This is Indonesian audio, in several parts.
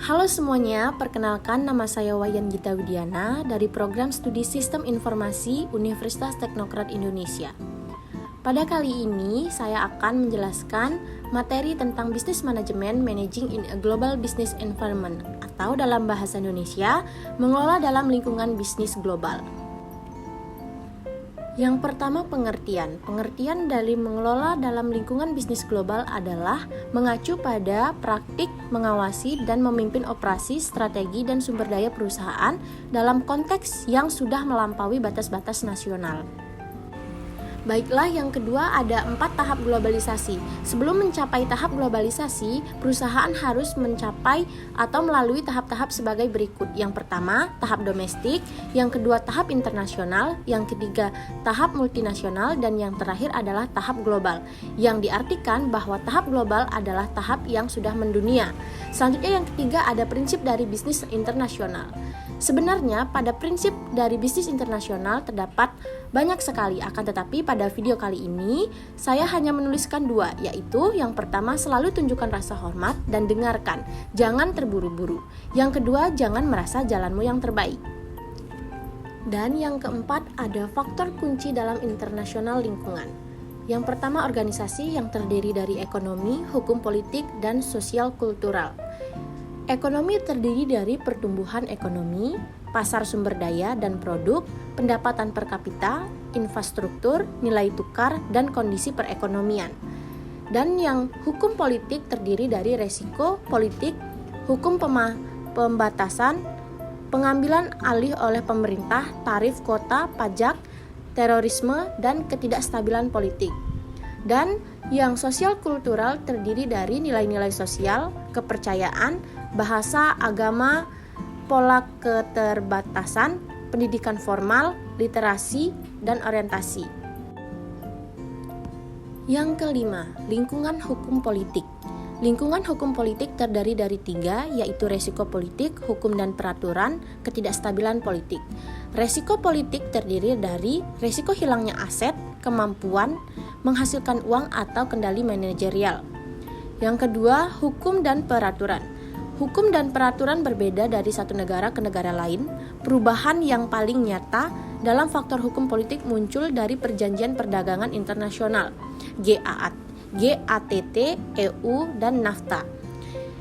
Halo semuanya, perkenalkan nama saya Wayan Gita Widiana dari Program Studi Sistem Informasi Universitas Teknokrat Indonesia. Pada kali ini, saya akan menjelaskan materi tentang Business Management Managing in a Global Business Environment atau dalam bahasa Indonesia, mengelola dalam lingkungan bisnis global. Yang pertama, pengertian. Pengertian dari mengelola dalam lingkungan bisnis global adalah mengacu pada praktik mengawasi dan memimpin operasi, strategi, dan sumber daya perusahaan dalam konteks yang sudah melampaui batas-batas nasional. Baiklah, yang kedua ada 4 tahap globalisasi. Sebelum mencapai tahap globalisasi, perusahaan harus mencapai atau melalui tahap-tahap sebagai berikut. Yang pertama, tahap domestik, yang kedua tahap internasional, yang ketiga tahap multinasional, dan yang terakhir adalah tahap global. Yang diartikan bahwa tahap global adalah tahap yang sudah mendunia. Selanjutnya yang ketiga ada prinsip dari bisnis internasional. Sebenarnya pada prinsip dari bisnis internasional terdapat banyak sekali, akan tetapi pada video kali ini saya hanya menuliskan 2, yaitu yang pertama selalu tunjukkan rasa hormat dan dengarkan, jangan terburu-buru. Yang kedua, jangan merasa jalanmu yang terbaik. Dan yang keempat ada faktor kunci dalam internasional lingkungan. Yang pertama, organisasi yang terdiri dari ekonomi, hukum politik, dan sosial kultural. Ekonomi terdiri dari pertumbuhan ekonomi, pasar sumber daya dan produk, pendapatan per kapita, infrastruktur, nilai tukar, dan kondisi perekonomian. Dan yang hukum politik terdiri dari resiko politik, hukum pembatasan, pengambilan alih oleh pemerintah, tarif kota, pajak, terorisme, dan ketidakstabilan politik. Dan yang sosial kultural terdiri dari nilai-nilai sosial, kepercayaan, bahasa, agama, pola keterbatasan, pendidikan formal, literasi, dan orientasi. Yang kelima, lingkungan hukum politik. Lingkungan hukum politik terdiri dari 3, yaitu resiko politik, hukum dan peraturan, ketidakstabilan politik. Resiko politik terdiri dari resiko hilangnya aset, kemampuan, menghasilkan uang atau kendali manajerial. Yang kedua, hukum dan peraturan. Hukum dan peraturan berbeda dari satu negara ke negara lain. Perubahan yang paling nyata dalam faktor hukum politik muncul dari Perjanjian Perdagangan Internasional, GATT, EU, dan NAFTA.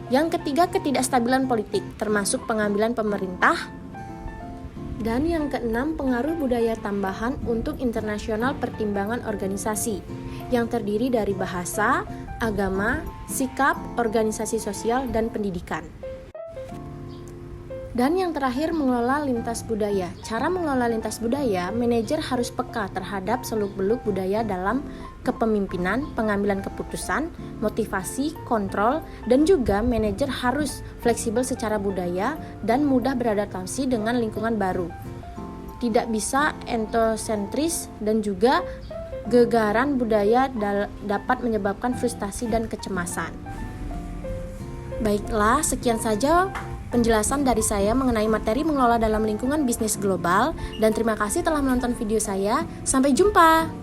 Yang ketiga, ketidakstabilan politik, termasuk pengambilan pemerintah. Dan yang keenam, pengaruh budaya tambahan untuk internasional pertimbangan organisasi, yang terdiri dari bahasa, agama, sikap, organisasi sosial, dan pendidikan. Dan yang terakhir, mengelola lintas budaya. Cara mengelola lintas budaya, manajer harus peka terhadap seluk-beluk budaya dalam kepemimpinan, pengambilan keputusan, motivasi, kontrol, dan juga manajer harus fleksibel secara budaya dan mudah beradaptasi dengan lingkungan baru. Tidak bisa etnosentris dan juga gegaran budaya dapat menyebabkan frustasi dan kecemasan. Baiklah, sekian saja penjelasan dari saya mengenai materi mengelola dalam lingkungan bisnis global, dan terima kasih telah menonton video saya. Sampai jumpa!